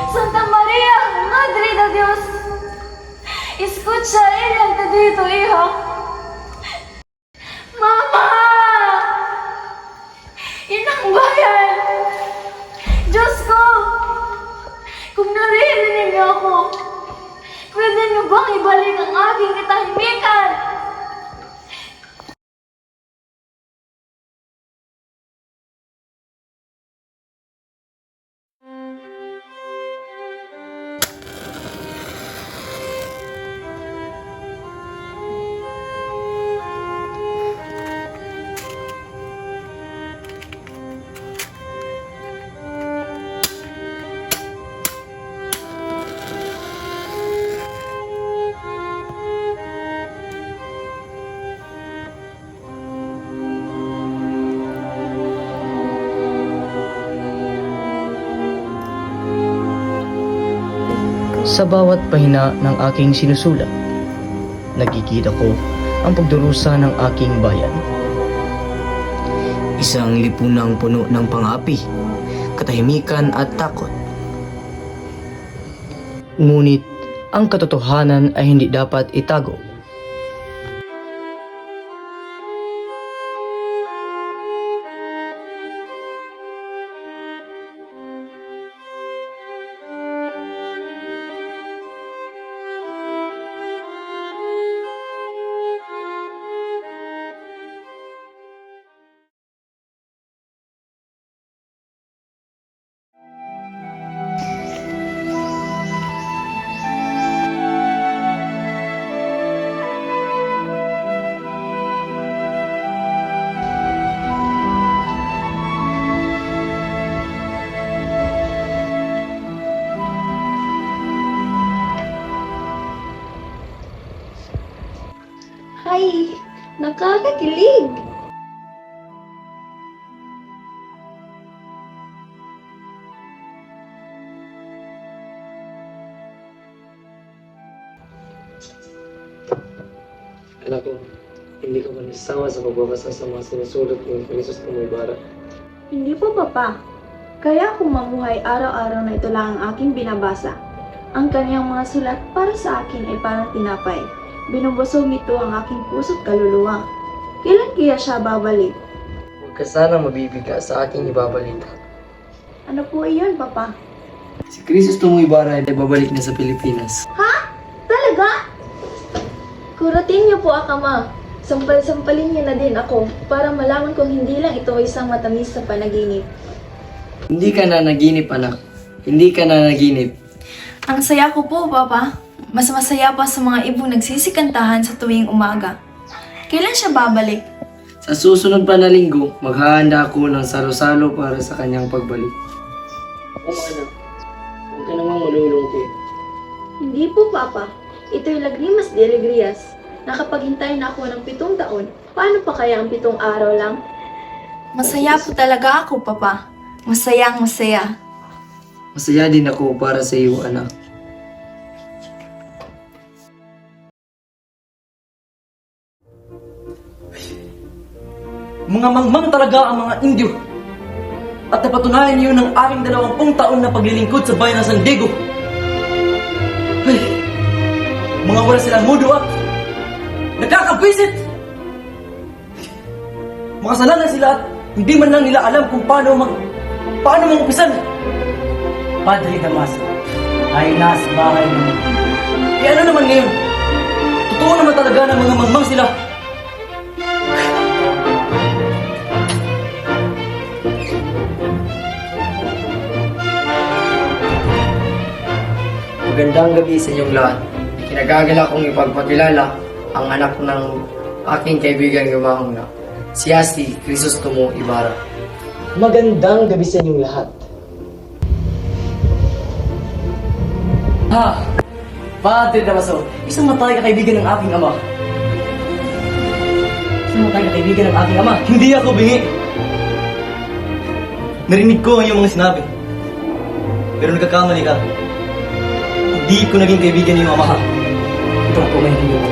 Santa María, Madre de Dios, escucha ella ante dito, hija. Mama! Inang bayan! Diyos ko! Kung naririnig niyo ako, pwede niyo bang ibalik ang aking katahimikan? Sa bawat pahina ng aking sinusulat, nakikita ko ang pagdurusa ng aking bayan. Isang lipunang puno ng pangapi, katahimikan at takot. Ngunit ang katotohanan ay hindi dapat itago. Ay, nakakakilig! Anak ko, hindi ka ba nasasawa sa pagbabasa sa mga sinusulat ng Krisos ng Ibarra? Hindi po, Papa. Kaya akong mamuhay araw-araw na ito lang ang aking binabasa. Ang kanyang mga sulat para sa akin ay parang tinapay. Binubusog nito ang aking puso't kaluluwa. Kailan kaya siya babalik? Huwag ka sana mabibiga sa aking ibabalita. Ano po iyon, Papa? Si Krisos ng Ibarra ay nagbabalik na sa Pilipinas. Ha? Talaga? Kuratin niyo po, Akama. Sampal-sampalin niyo na din ako para malaman kong hindi lang ito isang matamis na panaginip. Hindi ka na naginip, anak. Hindi ka na naginip. Ang saya ko po, Papa. Mas masaya pa sa mga ibong nagsisikantahan sa tuwing umaga. Kailan siya babalik? Sa susunod pa na linggo, maghahanda ako ng salo-salo para sa kanyang pagbalik. O anak, huwag ka namang malulungkot. Hindi po, Papa. Ito'y Lagrimas de Alegrias. Nakapaghintay na ako ng 7 taon. Paano pa kaya ang 7 araw lang? Masaya po talaga ako, Papa. Masayang masaya. Masaya din ako para sa iyo, anak. Mga mangmang talaga ang mga Indyo. At napatunayan niyo ng aming 20 taon na paglilingkod sa bayan ng San Diego. Ay, mga wala silang mudo at nakakabwisit. Makasalanan sila at hindi man lang nila alam kung paano mangumpisan. Padre Damaso ay nasa bahay ng... Eh ano naman ngayon? Totoo naman talaga na mga mangmang sila. Magandang gabi sa inyong lahat. Kinagagala kong ipagpakilala ang anak ng aking kaibigan gumahong na si Asti Crisostomo Ibarra. Magandang gabi sa inyong lahat. Ha! Padre Damaso, isang matay ka kaibigan ng aking ama. Isang matay ka kaibigan ng aking ama. Hindi ako bingi. Narinig ko ang iyong mga sinabi. Pero nagkakamali ka. Hindi ko naging kaibigan ng iyong ama. Ito ang kumaintindihan mo.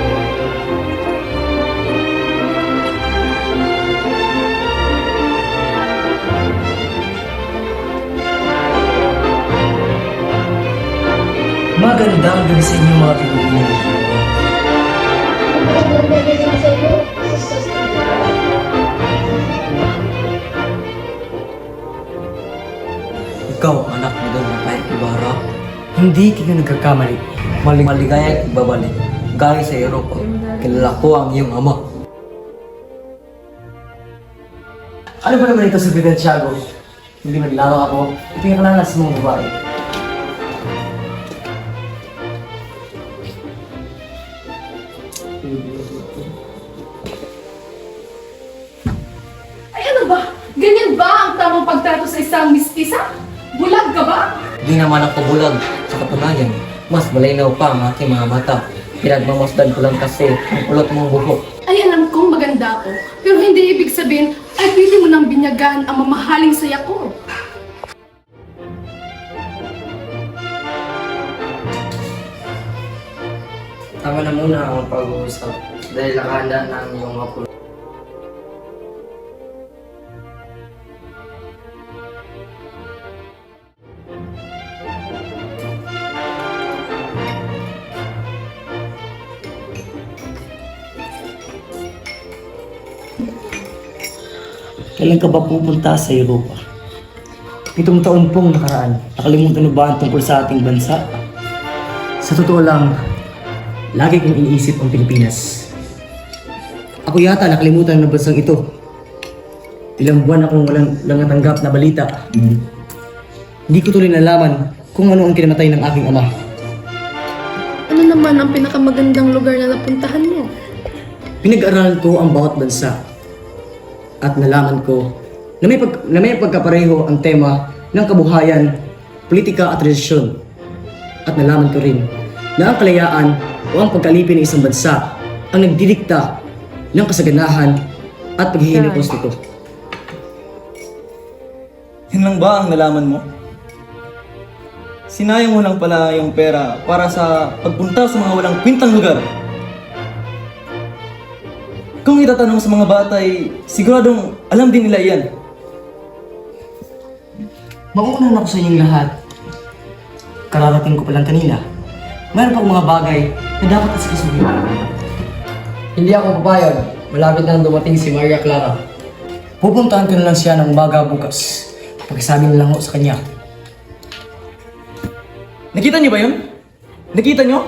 Magandang gabi sa inyo mga kaibigan. Ikaw, anak ni Don Rafael Ibarra, Hindi kayo nagkakamali. maligaya at igbabalik. Galing sa Europa, kilala ko ang iyong ama. Ano ba naman ito sa Santiago? Hindi naglaro ako. Ito yung kalalas mong babae. Ay ano ba? Ganyan ba ang tamang pagtrato sa isang mistisa? Bulag ka ba? Di naman ako bulag. Sa katunayan, mas malinaw pa ang aking mga mata. Pinagmamasdan ko lang kasi ang kulot mong buhok. Ay alam kong maganda ako, pero hindi ibig sabihin ay pwede mo nang binyagan ang mamahaling saya ko. Tama na muna ang pag-uusap dahil nakahanda na ang iyong apo. Kailan ka ba pupunta sa Europa? 7 taon pong nakaraan. Nakalimutan mo ba ang tungkol sa ating bansa? Sa totoo lang, lagi kong iniisip ang Pilipinas. Ako yata nakalimutan ng bansang ito. Ilang buwan akong walang natanggap na balita. Hindi ko tuloy nalaman kung ano ang kinamatay ng aking ama. Ano naman ang pinakamagandang lugar na napuntahan mo? Pinag-aralan ko ang bawat bansa at nalaman ko na may pagkapareho ang tema ng kabuhayan, politika at tradisyon. At nalaman ko rin na ang kalayaan o ang pagkalipin ng isang bansa ang nagdidikta ng kasaganahan at paghihinapos nito. Yun lang ba ang nalaman mo? Sinayang mo lang pala yung pera para sa pagpunta sa mga walang kwintang lugar. Kung itatanong sa mga bata ay siguradong alam din nila iyan. Mauunan ako sa inyong lahat. Kararating ko pa lang kanina. Mayroon pang mga bagay na dapat asikasuhin. Hindi ako papayag. Malapit na dumating si Maria Clara. Pupuntahan ko na lang siya ng umaga bukas. Pagkasabi na lang ako sa kanya. Nakita niyo ba yun? Nakita niyo?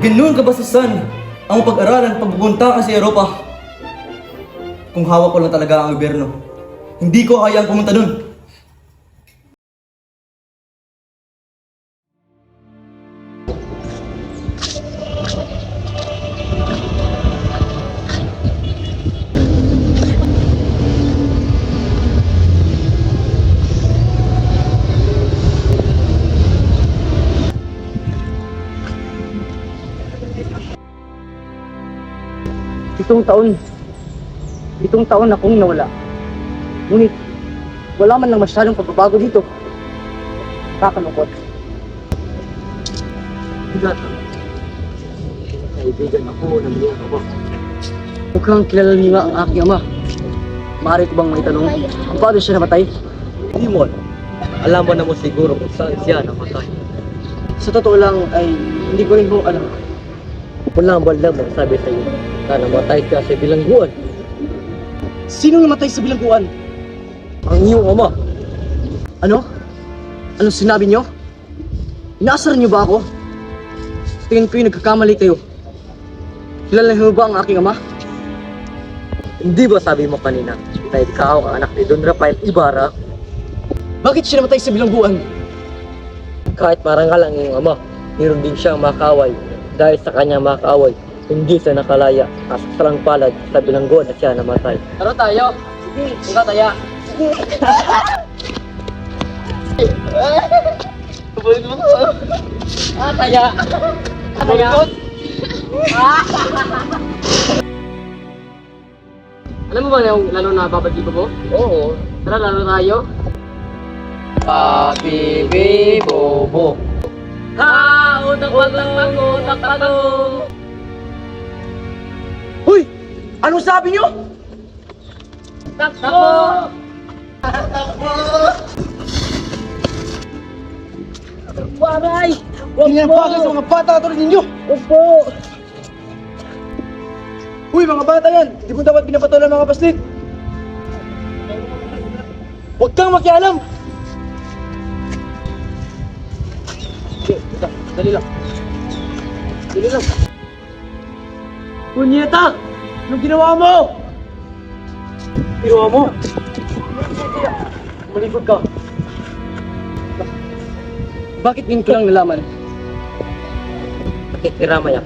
Ganoon kabasusan ang pag-aralan pagpupunta ka sa Europa. Kung hawak ko lang talaga ang gobyerno, hindi ko kayang pumunta dun. Pitong taon akong nawala. Ngunit, wala man lang masyadong pagbabago dito. Kakalungkot. Kaibigan ako ng iyong ama. Mukhang kilala niyo nga ang aking ama. Maaari ko bang maitanong kung paano siya namatay? Simon, alam mo naman siguro kung saan siya namatay. Sa totoo lang ay hindi ko rin po alam. Walang balang magsabi sa iyo na namatay ka sa bilangguan. Sino namatay sa bilangguan? Ang iyong ama. Ano? Anong sinabi niyo? Inaasar niyo ba ako? Tingin ko'y nagkakamali kayo. Kilala niyo ba ang aking ama? Hindi ba sabi mo kanina na ikaw ang anak ni Don Rafael Ibarra? Bakit siya namatay sa bilangguan? Kahit marangal ang iyong ama, meron din siyang makaway. Dahil sa kanyang makaway, hindi siya nakalaya. Kasasalang palad sa bilangguan na siya namatay. Tara tayo. Sige, tara tayo. Alam mo ba yung lalo na babagi ko? Oo. Tara, lalo tayo. Papibi Bobo. Hoy! Anong sabi niyo? Waray! Tingnan pa sa mga bata tulad ninyo! Opo! Uy, mga bata yan! Di mo dapat pinapatulan mga paslit! Huwag kang makialam! Okay, dali lang. Dali lang. Punyeta! Anong ginawa mo? Ginawa mo? Malikod ka. Bakit ngayon ko lang nalaman? Bakit Ramaya?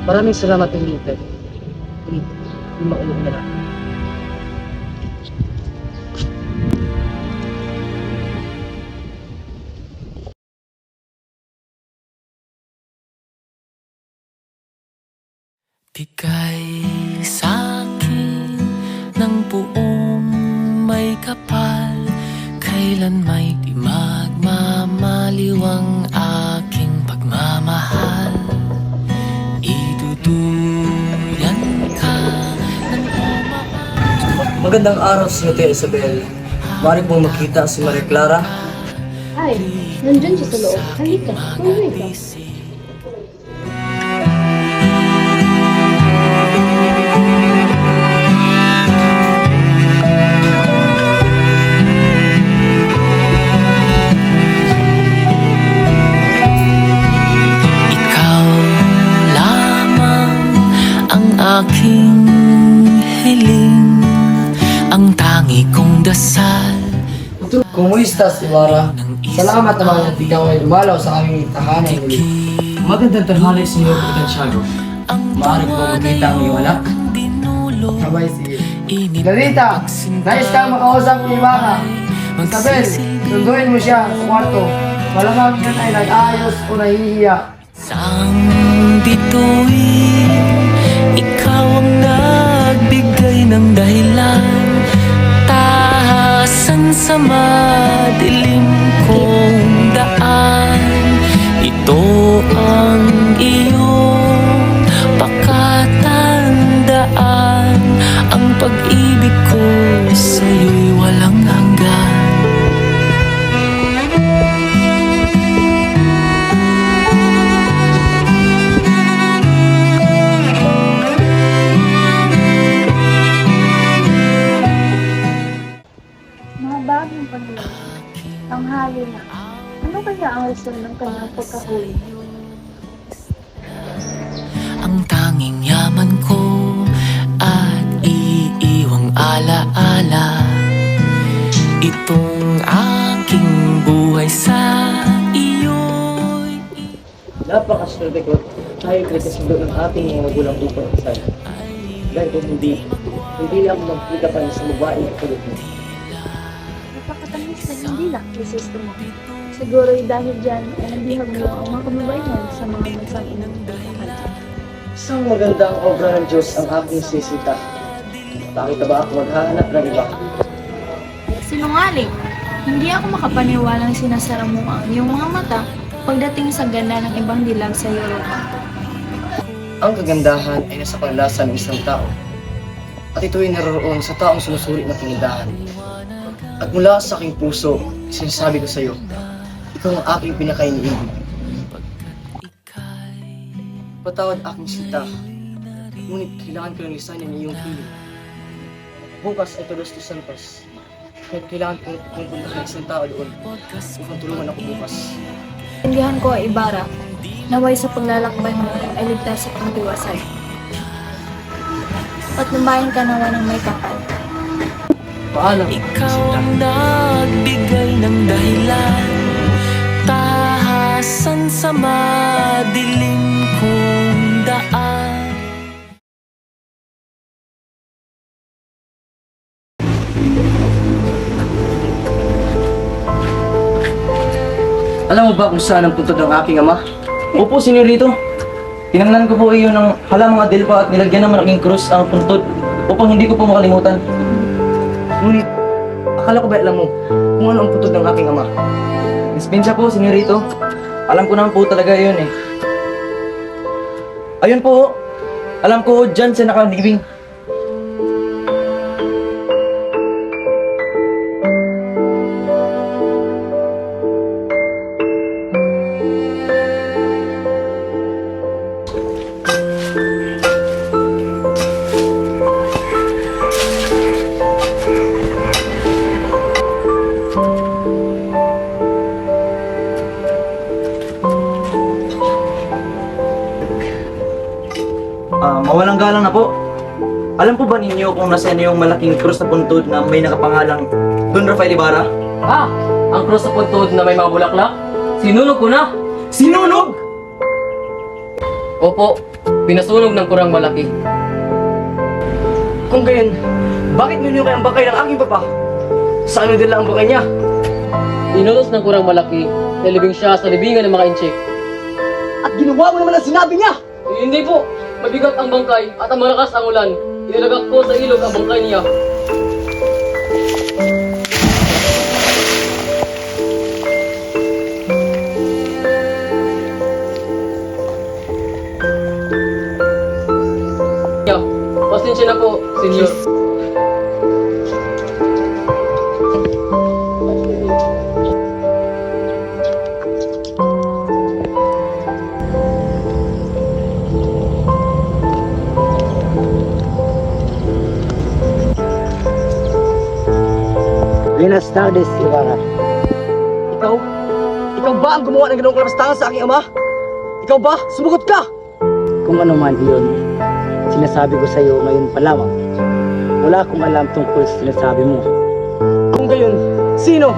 Maraming salamat ng Lute. Hindi maulog na lang. Bigay sa'kin ng buong may kapal, kailan may di magmamaliw ang aking pagmamahal. Iduduyan ka ng Magandang araw sa Tia Isabel. Mari pong makita si Maria Clara. Ay, nandyan siya sa loob. Halika, tuloy ka. Ikaw lamang ang aking hiling, ang tangi kong dasal. Kumuistas, Ibarra? Salamat naman at ikaw ay dumalaw sa aming tahanan muli. Magandang tanghali, Senyor Potensyado. Maaari po makita ang iyong anak. Sabay, sige. Clarita, nais kang makausap ni Ibarra. Isabel, sunduin mo siya sa kwarto. Malamang yan ay nag-ayos o nahihiya. Sang bituin, ikaw ang nagbigay ng dahilan. Tahasan sa madilim kong daan. Ito ang iyong pakatandaan. Ang pag-ibig ko sa'yo'y walang hanggan. Mga bagong Panginoon, ang hali na. Ano kaya ang rason ng kanyang pagkahuli? Ang tanging yaman ko at iiwang alaala. Itong aking buhay sa iyo'y Napakaswerte ko tayo pinagkasundo ng ating mga magulang upang kasal. Dahil kung hindi lang magkita pa sa babae na tulad mo. Napakatamis na hindi lang Jesus mo. Siguro'y dahil dyan ay nabihag mo ang mga kababayan sa mga mansang inagdakal. Isang magandang obra ng Diyos ang aking sisita. Bakit ba ako maghahanap ng iba? Sinungaling! Hindi ako makapaniwalang sinasara mo ang iyong mga mata pagdating sa ganda ng ibang dilag sa Europa. Ang kagandahan ay nasa panlasa ng isang tao. At ito ay naroroon sa taong sinusuri ng kagandahan. At mula sa aking puso, sinasabi ko sa iyo, ikaw ang aking pinakainiibig. Patawad aking sinta, ngunit kailangan ko ng lisan ng iyong piling. Bukas ay Todos dos Santos, kaya kailangan kong pupunta ng isang tao doon upang tulungan ako bukas. Indihan ko ay Ibarra, naway sa paglalakbay mo ay ligtas sa pangtiwasay. Patnubayan ka nawa ng may kapal. Paalam, ikaw sinta. ang nagbigay ng dahilan. Tahasan sa madilim kong daan. Alam mo ba kung saan ang puntod ng aking ama? Opo, senyorito. Tinangnan ko po iyo ng halamang adelpa at nilagyan ng malaking krus ang puntod upang hindi ko po makalimutan. Ngunit, akala ko ba alam mo kung ano ang puntod ng aking ama? Dispensya po, senyorito. Alam ko naman po talaga yun eh. Ayun po, alam ko dyan sa nakalibing. Mawalang galang na po. Alam po ba ninyo kung nasaan yung malaking krus na puntod na may nakapangalang Don Rafael Ibarra? Ah, ang cross sa puntod na may mga bulaklak? Sinunog ko na! Sinunog! Opo, pinasunog ng kurang malaki. Kung gayon, bakit ninyo kayang bangkay ng aking papa? Saan nila ang bangkay niya? Inutos ng kurang malaki na libing siya sa libingan ng mga inchik. At ginawa mo naman ang sinabi niya! Hindi po, mabigat ang bangkay at ang malakas ang ulan. Inilagak ko sa ilog ang bangkay niya. Pasensya na po, senyor. Buenas tardes, Ibarra. Ikaw? Ikaw ba ang gumawa ng ganoong kalabastangan sa aking ama? Ikaw ba? Sumugot ka! Kung ano man iyon, sinasabi ko sa iyo ngayon pa lamang. Wala akong alam tungkol sa sinasabi mo. Kung gayon, sino?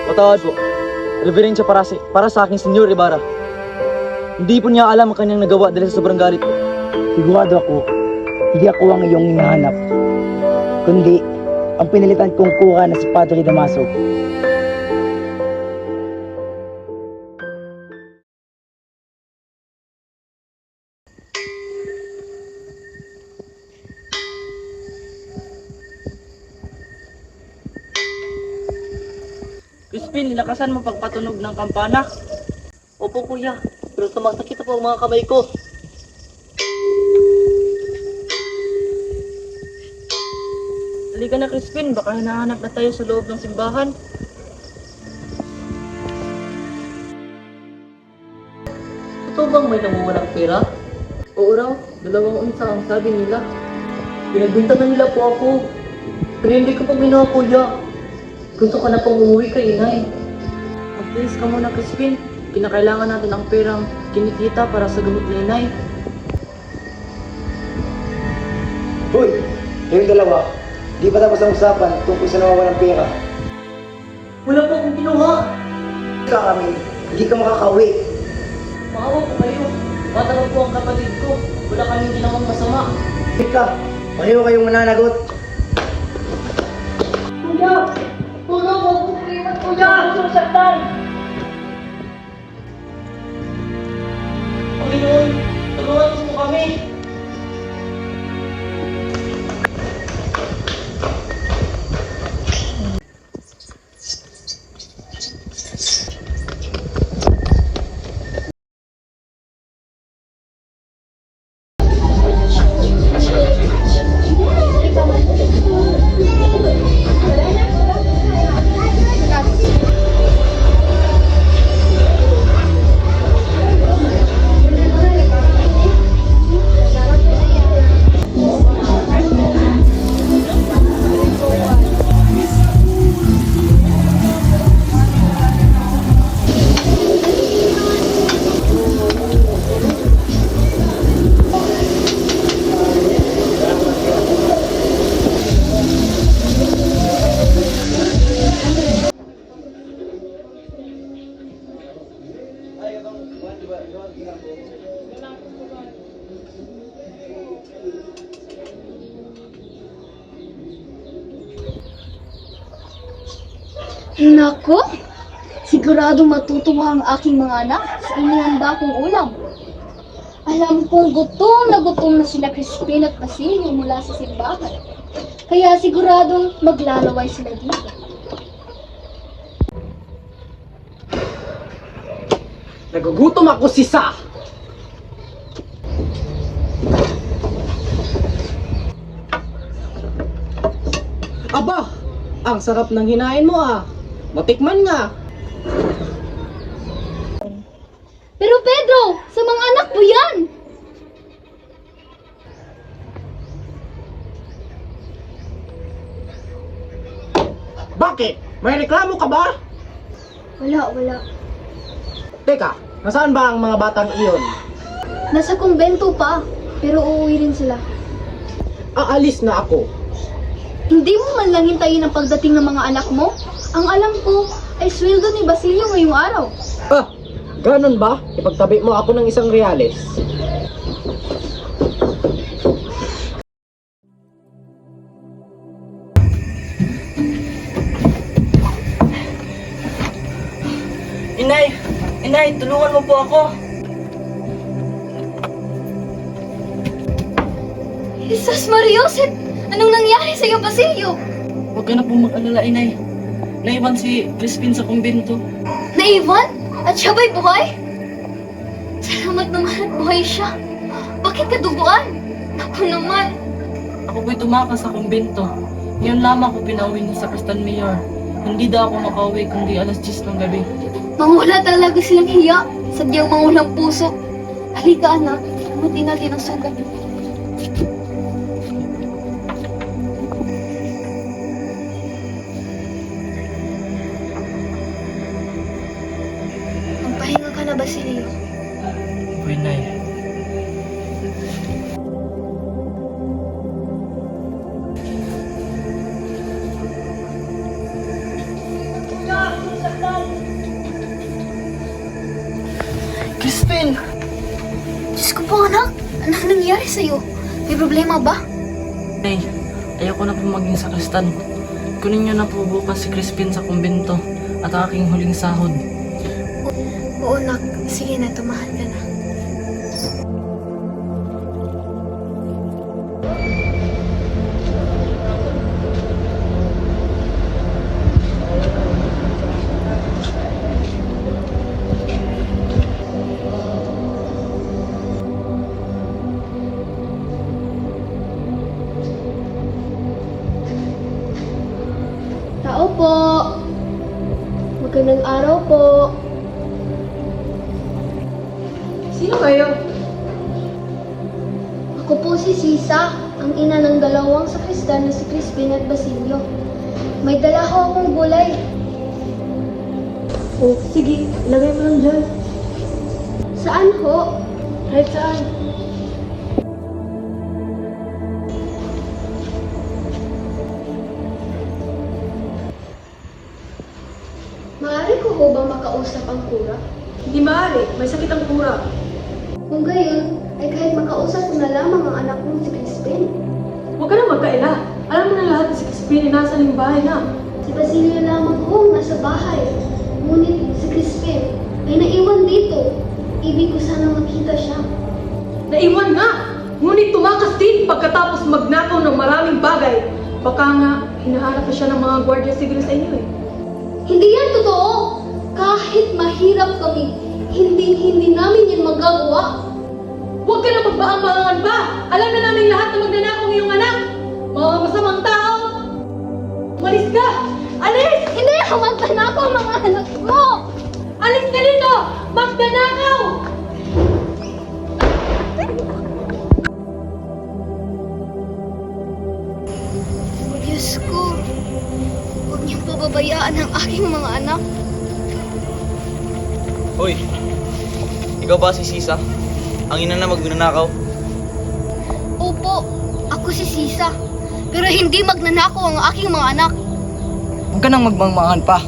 Patawad po. Reverensya para sa aking Senyor Ibarra. Hindi po niya alam ang kanyang nagawa dahil sa sobrang galit po. Sigurado ako, hindi ako ang iyong hinahanap, kundi ang pinilitan kong kuha na si Padre Damaso. Crispin, lakasan mo pagpatunog ng kampana. Opo kuya, pero sumasakit po ang mga kamay ko. Halika na Crispin, baka hinahanap na tayo sa loob ng simbahan. Totoo bang may nawawalang pera? Oo raw, 2 unsa ang sabi nila. Pinagbintangan nila po ako. Pero hindi ko pa ginawa kuya. Gusto ka na pong umuwi kay inay. Mag-please ka muna Crispin. Kinakailangan natin ang perang kinikita para sa gamot ni inay. Hoy! Kayong dalawa, di pa tapos ang usapan tungkol sa nawawalang pera. Wala po akong kinuha. Ika kami, hindi ka makakauwi. Maawa po kayo. Bata pa po ang kapatid ko. Wala kaming ginawang masama. Ika, pareho kayong mananagot. Kuya! Tulong mo po kayo! Kuya! Susaktan! Panginoon, tulungan mo po kami! Nako, siguradong matutuwa ang aking mga anak sa inihanda kong ulam. Alam kong gutom na sila Crispin at Basilio mula sa simbahan. Kaya siguradong maglalaway sila dito. Nagugutom ako, sisa! Aba, ang sarap ng hinain mo ah. Matikman nga. Pero Pedro, sa mga anak mo yan! Bakit? May reklamo ka ba? Wala. Teka, nasaan ba ang mga batang iyon? Nasa kumbento pa, pero uuwi rin sila. Aalis na ako. Hindi mo man lang hintayin ang pagdating ng mga anak mo? Ang alam ko ay sweldo ni Basilio ngayong araw. Ah, ganon ba? Ipagtabi mo ako ng isang reales. Inay! Inay, tulungan mo po ako! Jesus Mariosep! Anong nangyari sa iyo, Basilio? Huwag ka na po mag-alala, Inay. Naiwan si Crispin sa kumbento. Naiwan? At siya ba'y buhay? Salamat naman at buhay siya. Bakit kaduguan? Ako naman. Ako po'y tumakas sa kumbento. Ngayon lamang ko pinauwi ni Sacristan Mayor. Hindi daw ako makauwi kundi alas 10 ng gabi. Mangula talaga silang hiya. Sadyang mangulang puso. Halika anak, mabuti natin ang sugat. Magpahinga ka na, Basilio. Uy, Nay. Crispin! Diyos ko po anak, anong nangyari sa'yo? May problema ba? Nay, ayoko na po maging sakristan. Kunin niyo na po bukas si Crispin sa kumbento at aking huling sahod. Oo nak, sige na, tumahan ka na. Tao po! Magandang araw po! Sino kayo? Ako po si Sisa, ang ina ng dalawang sakristan na si Crispin at Basilio. May dala ko akong gulay. Oh, sige, ilagay mo lang dyan. Saan ho? Kahit saan. Maaari ko ho ba makausap ang kura? Hindi maaari, may sakit ang kura. Kung gayon, ay kahit makausap ko na lamang ang anak kong si Crispin. Huwag ka na magkaila. Alam mo na lahat na si Crispin ay nasa ng bahay na. Si Basilio lamang ho ang nasa bahay. Ngunit si Crispin ay naiwan dito. Ibig ko sana makita siya. Naiwan nga! Ngunit tumakas din pagkatapos magnakaw ng maraming bagay. Baka nga, hinahanap na siya ng mga gwardiya siguro sa inyo eh. Hindi yan totoo! Kahit mahirap kami, hindi namin yan magagawa. Huwag ka na magbaang-baangan pa! Alam na namin lahat na magnanakaw ng iyong anak! Mga masamang tao! Umalis ka! Alis! Hindi ako magtanakaw mga anak ko! Alis ka dito! Magnanakaw! Diyos ko, huwag niyong pababayaan ang aking mga anak. Hoy, ikaw ba si Sisa? Ang ina na magnanakaw? Opo, ako si Sisa. Pero hindi magnanakaw ang aking mga anak. Huwag ka nang magmangmangan pa.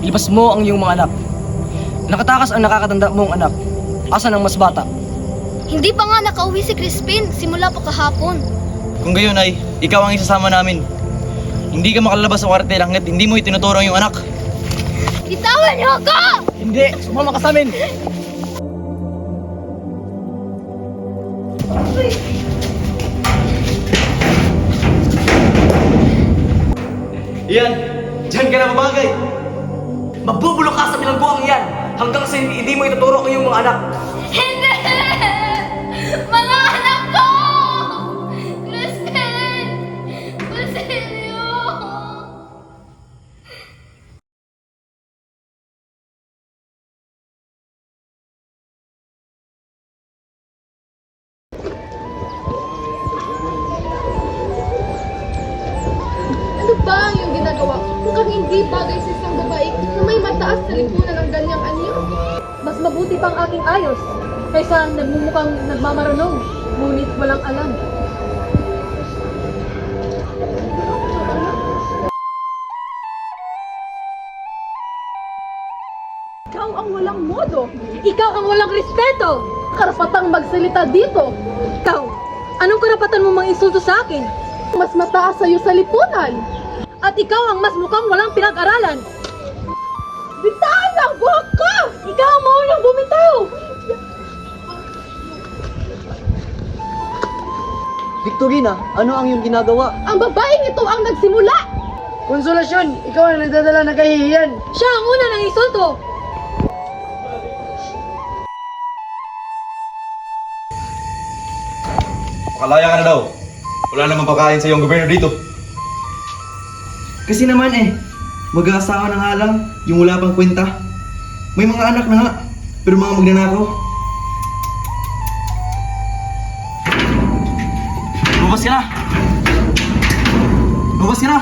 Ilabas mo ang iyong mga anak. Nakatakas ang nakakatanda mong anak. Asan ang mas bata? Hindi pa nga nakauwi si Crispin simula pa kahapon. Kung gayon ay, ikaw ang isasama namin. Hindi ka makalabas sa kwartel hanggat hindi mo itinuturo ang iyong anak. Bitawan niyo ako! Hindi! Sumama ka sa amin! Iyan, diyan ka na babagay. Magbubulok ka sa bilangguang iyan hanggang sa hindi mo ituturo ang iyong mga anak. Hindi! Mga anak ko! Crispin! Basilio! Ano ba ang iyong ginagawa? Mukhang hindi bagay sa isang babae na may mataas na lipunan ng ganyang anyo. Mas mabuti pang aking ayos. kaysa nagmumukhang nagmamarunong, ngunit walang alam. Ikaw ang walang modo. Ikaw ang walang respeto. Karapatang magsalita dito. Ikaw, anong karapatan mo mang insulto sa akin? Mas mataas sa'yo sa lipunan. At ikaw ang mas mukhang walang pinag-aralan. Bitawan mo ang buhok ko! Ikaw ang maunang bumitaw! Victorina, ano ang iyong ginagawa? Ang babaeng ito ang nagsimula! Konsolasyon, ikaw ang nagdadala ng kahihiyan. Siya ang una ng insulto! Makalaya ka na daw. Wala namang pagkain sa iyong gobyerno dito. Kasi naman mag-aasawa na nga lang yung wala pang kwenta. May mga anak na nga, pero mga magnanakaw. Lumabas ka na! Lumabas ka na!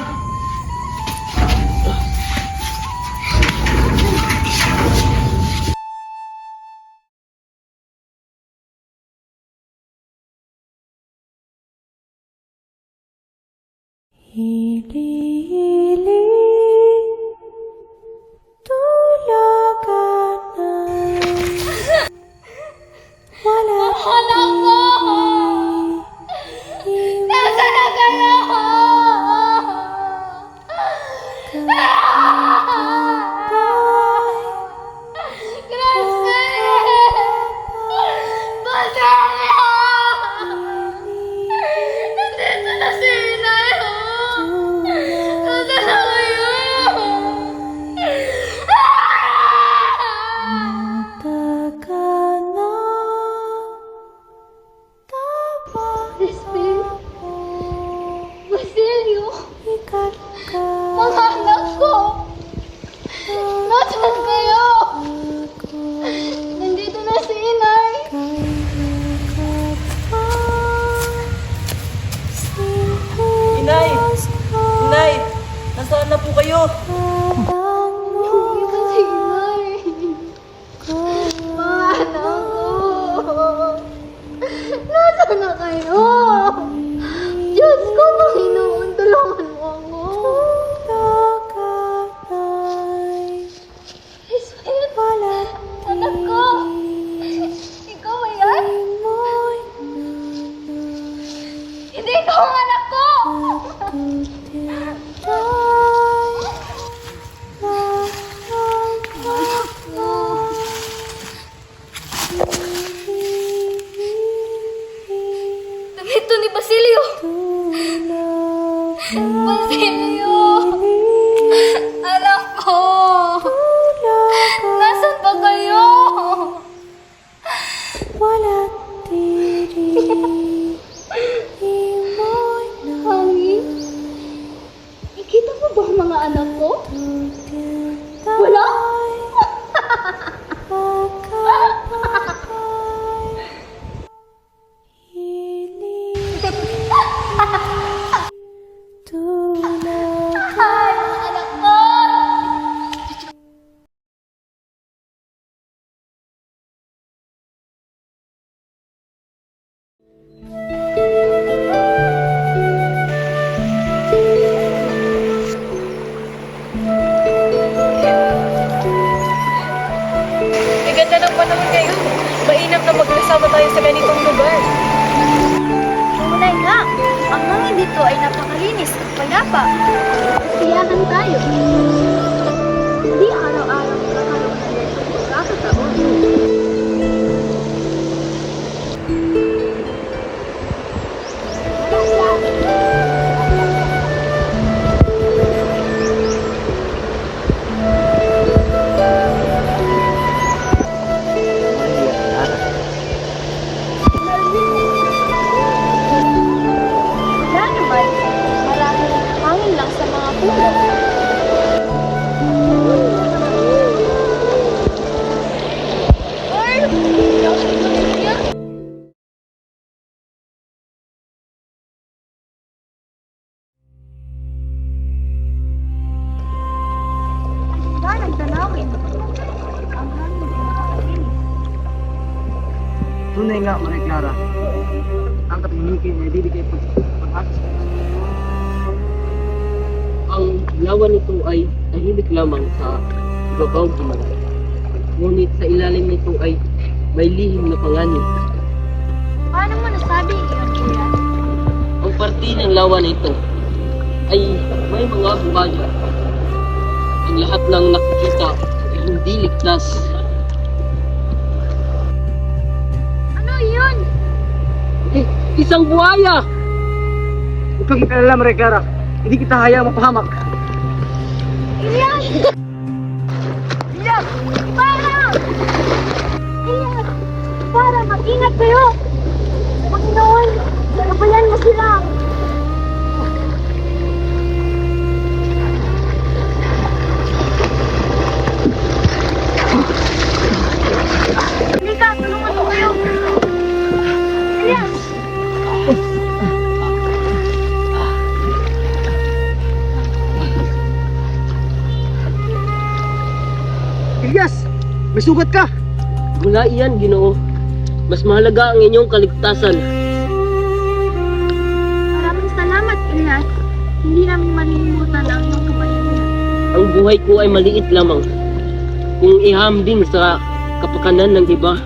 Anak ko! Nasaan na kayo? Nandito na si Inay! Nasaan na kayo? Crispin? Basilio? Mga anak ko! Nasaan kayo? Nandito na si Inay! Inay! Inay! Nasaan na po kayo? Hindi ko si Inay! Mga anak ko! Nasaan na kayo? Diyos ko, Panginoon, tulungan mo ako! Crispin! Anak ko! Ikaw ba yan? Hindi ikaw ang anak ko! Damit ni Basilio! Basilio! Anak ko! Nasaan ba kayo? Hangin? Nakita mo ba ang mga anak ko? Wala? Ay, mga anak ko! Ganda ng panahon ngayon. Mainam na magkasama tayo sa ganitong lugar. Tunay nga, ang hangin dito ay napakalinis at payapa. Siyahan tayo. Hindi araw-araw magkakaroon ng ganitong pagkakataon. Wala naman, maraming hangin lang sa mga puno. Tunay nga, Maria Clara. Ang katahimikin ay bibigay pag-asa sa Ang lawa nito ay tahimik lamang sa ibabaw himalat. Ngunit sa ilalim nito ay may lihim na panganib. Paano mo nasabi iyon, kuya? Ang parte ng lawa nito ay may mga buhaya. Ang lahat ng nakikita ay hindi ligtas. Ano yun? Isang buhaya! Huwag kang mag-alala, Maria Clara. Hindi kita hayaang mapahamak. Ilyas! Ilyas! Para! Ilyas! Para, mag-ingat kayo! Panginoon, gabayan mo sila! Halika, tulungan mo kayo! Ilyas! Ilyas! May sugat ka! Wala iyan, Ginoo. Mas mahalaga ang inyong kaligtasan. Maraming salamat, Ilyas. Hindi namin malilimutan ang iyong kabayanihan. Ang buhay ko ay maliit lamang kung ihambing sa kapakanan ng iba.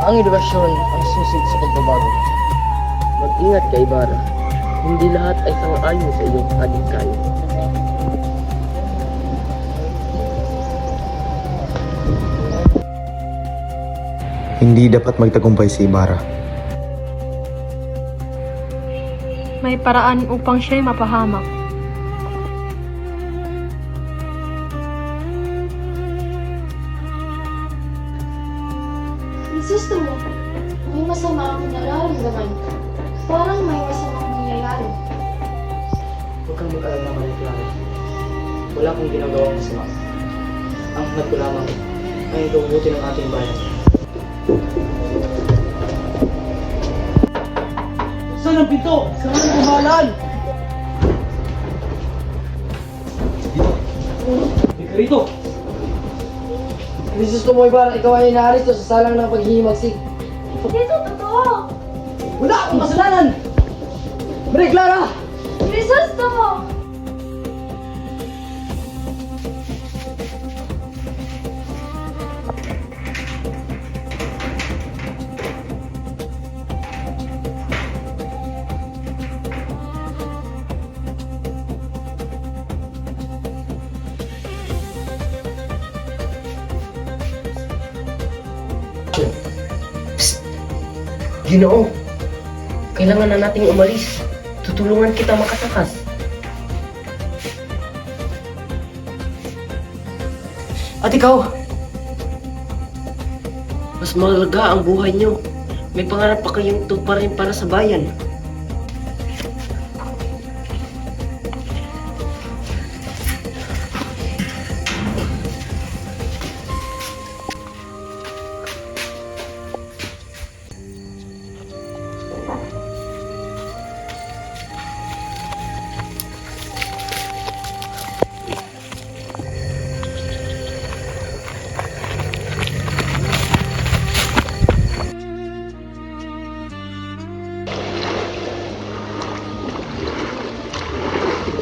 Ang edukasyon ang susi sa pagbabago. Mag-ingat ka, Ibarra. Hindi lahat ay sang-ayon sa iyong kadikay. Hindi dapat magtagumpay si Ibarra. May paraan upang siya'y mapahamak. Insisto mo, may masama akong nararamdaman. Parang may masamang nangyayari. Huwag kang mag-alala, Maria Clara. Wala akong ginagawang masama. Ang hanap ko lamang ay ikabubuti ng ating bayan. Saan ang pinto? Saan ang pumalaan? Halika rito! Krisis mo, Ibarra, ikaw ay inaaresto sa salang ng paghihimagsik. Dito, totoo! Wala akong kasalanan! Maria Clara! Crisostomo! Ginoo, kailangan na nating umalis. Tutulungan kita makatakas. At ikaw? Mas mahalaga ang buhay niyo. May pangarap pa kayong tuparin para sa bayan.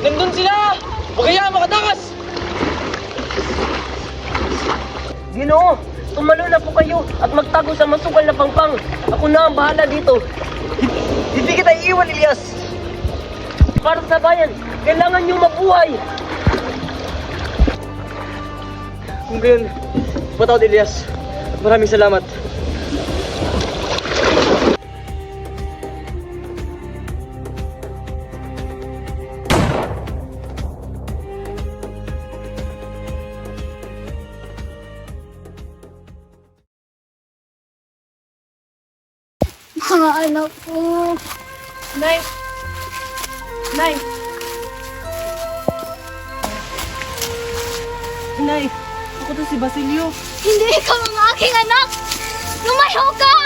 Nandun sila! Huwag kayaan makatakas! Ginoo, tumalo na po kayo at magtago sa masugal na pangpang. Ako na ang bahala dito. Hindi kita iiwan, Ilyas! Para sa bayan, kailangan niyong mabuhay. Kung gayon, patawad, Ilyas. Maraming salamat. Mga anak ko. Nay! Nay! Nay, ako to si Basilio. Hindi ikaw ang aking anak! Lumayo ka!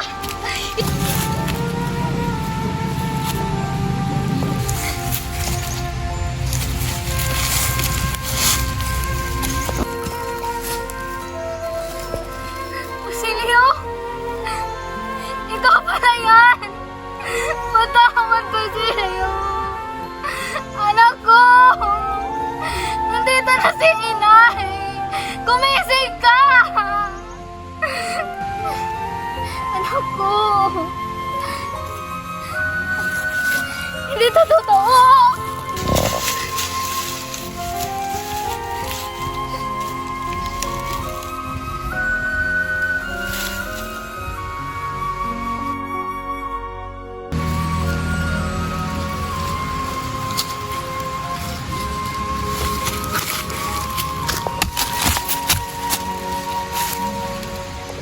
na si inay! Gumising ka! Anak ko! Hindi to totoo!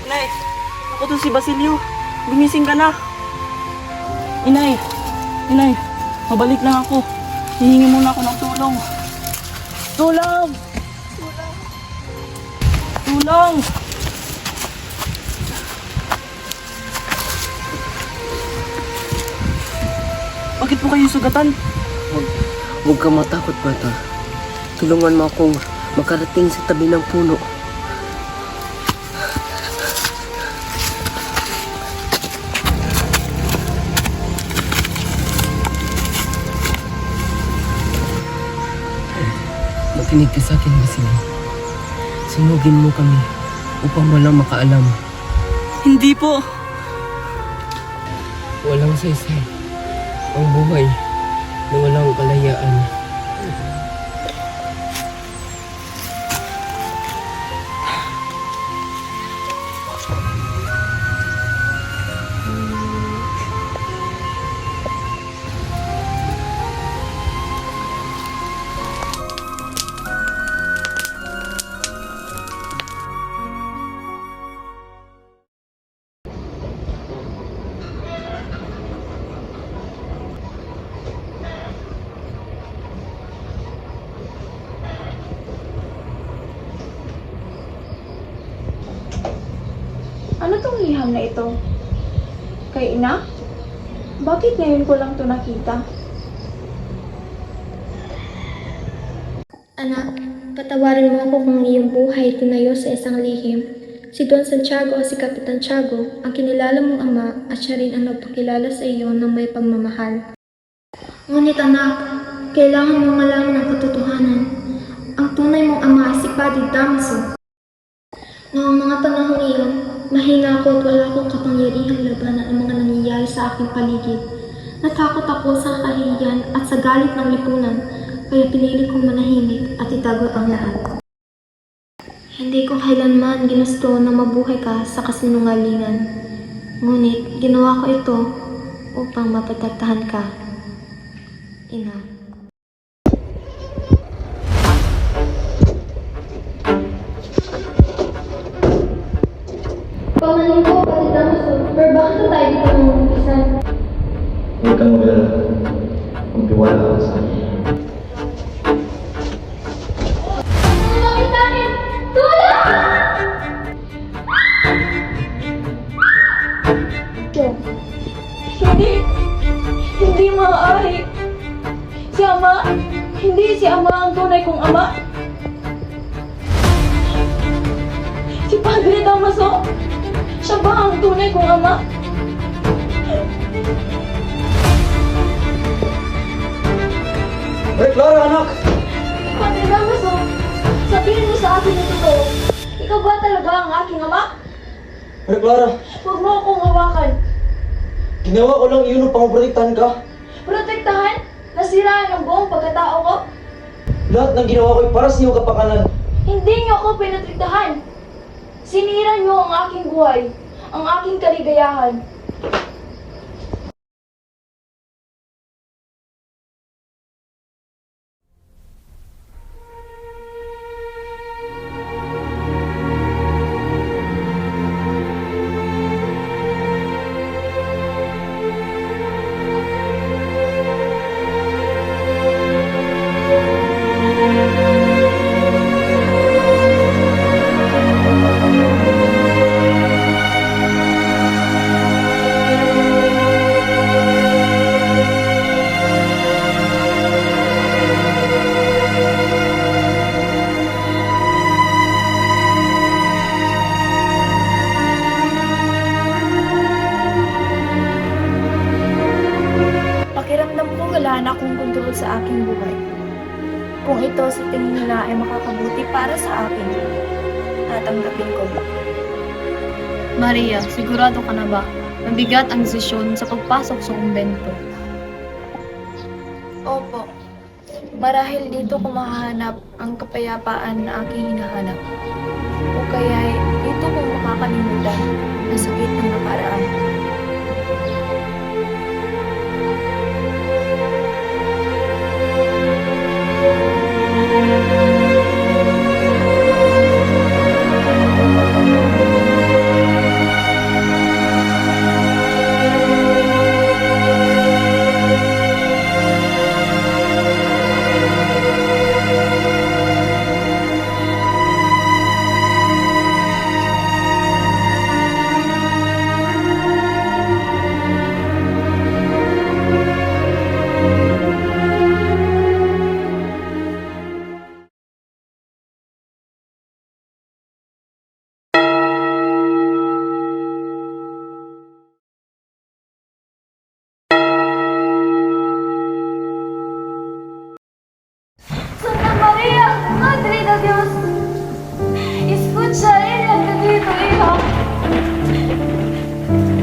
Inay, ako to si Basilio. Gumising ka na. Inay, pabalik lang ako. Hihingi muna ako ng tulong. Tulong! Tulong! Bakit po kayo sugatan? Huwag ka matakot, bata. Tulungan mo akong makarating sa tabi ng puno. Makinig ka sa akin, Basilio. Sunugin mo kami upang walang makaalam. Hindi po. Walang saysay ang buhay na walang kalayaan. Ano tong liham na ito? Kay ina? Bakit ngayon ko lang to nakita? Anak, patawarin mo ako kung iyong buhay tinayo sa isang lihim. Si Don Santiago o si Kapitan Tiago, ang kinilala mong ama at siya rin ang nagpakilala sa iyo ng may pagmamahal. Ngunit anak, kailangan mo malaman ang katotohanan. Ang tunay mong ama ay si Padre Damaso. Noong mga panahon iyon, mahina ako at wala akong kapangyarihang labanan ang mga nangyayari sa aking paligid. Natakot ako sa kahihiyan at sa galit ng lipunan, kaya pinili kong manahimik at itago ang lahat. Hindi ko kailanman ginusto na mabuhay ka sa kasinungalingan. Ngunit ginawa ko ito upang mapatatdahan ka. Ina. Pamanin ko, Pati Damaso, pero bakit na tayo dito mamumpisan? Huwag kang magalala. Magtiwala ka sa akin. Tulungan namin! Tulong! Hindi maaari. Hindi si Ama ang tunay kong Ama. Si Padre Damaso, siya ba ang tunay kong Ama? Hey, Clara, anak! Padre Damaso, sabihin mo sa akin yung totoo. Ikaw ba talaga ang aking Ama? Hey, Clara, Huwag mo akong hawakan. ginawa ko lang iyon upang maprotektahan ka. Protektahan? Nasiraan ang buong pagkatao ko? Lahat ng ginawa ko ay para sa iyong kapakanan. Hindi niyo ako pinotektahan. Sinira niyo ang aking buhay, ang aking kaligayahan. Pakiramdam ko wala na akong kontrol sa aking buhay. Kung ito sa tingin nila ay makakabuti para sa akin, tatanggapin ko. Maria, sigurado ka na ba? Mabigat ang desisyon sa pagpasok sa kumbento. Opo. Marahil dito ko mahahanap ang kapayapaan na aking hinahanap. O kaya dito ko makakalimutan ang sakit ng nakaraan. Santa María, Madre de Dios, escucha ella pedido, hijo.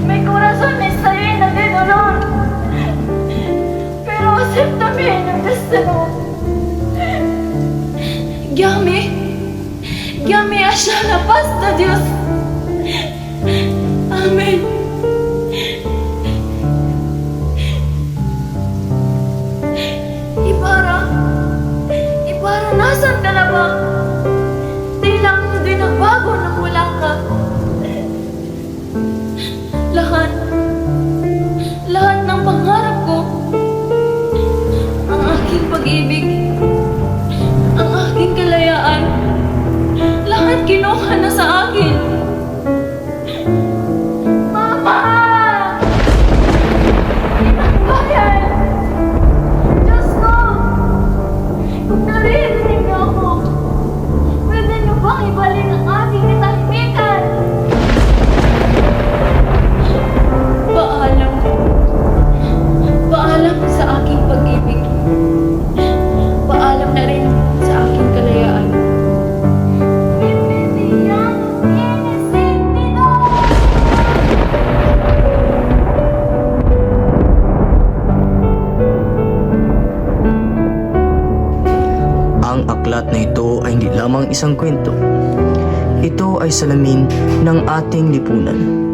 Mi corazón está lleno de dolor, pero acepta bien el destino. Guíame hacia la paz de Dios. Amén. Ibarra, nasan ka na ba? Tilang hindi nagbago nang wala ka. Lahat ng pangarap ko, ang aking pag-ibig, ang aking kalayaan, lahat kinuha na sa akin. Mama! Inang bayan! Diyos ko! Kung naririnig niyo ako, pwede niyo bang ibalik ang aking katahimikan? Paalam. Paalam sa aking pag-ibig. Paalam na rin sa aking kalayaan. Bibigyan tiene sentido. Ang aklat na ito ay hindi lamang isang kwento. Ito ay salamin ng ating lipunan.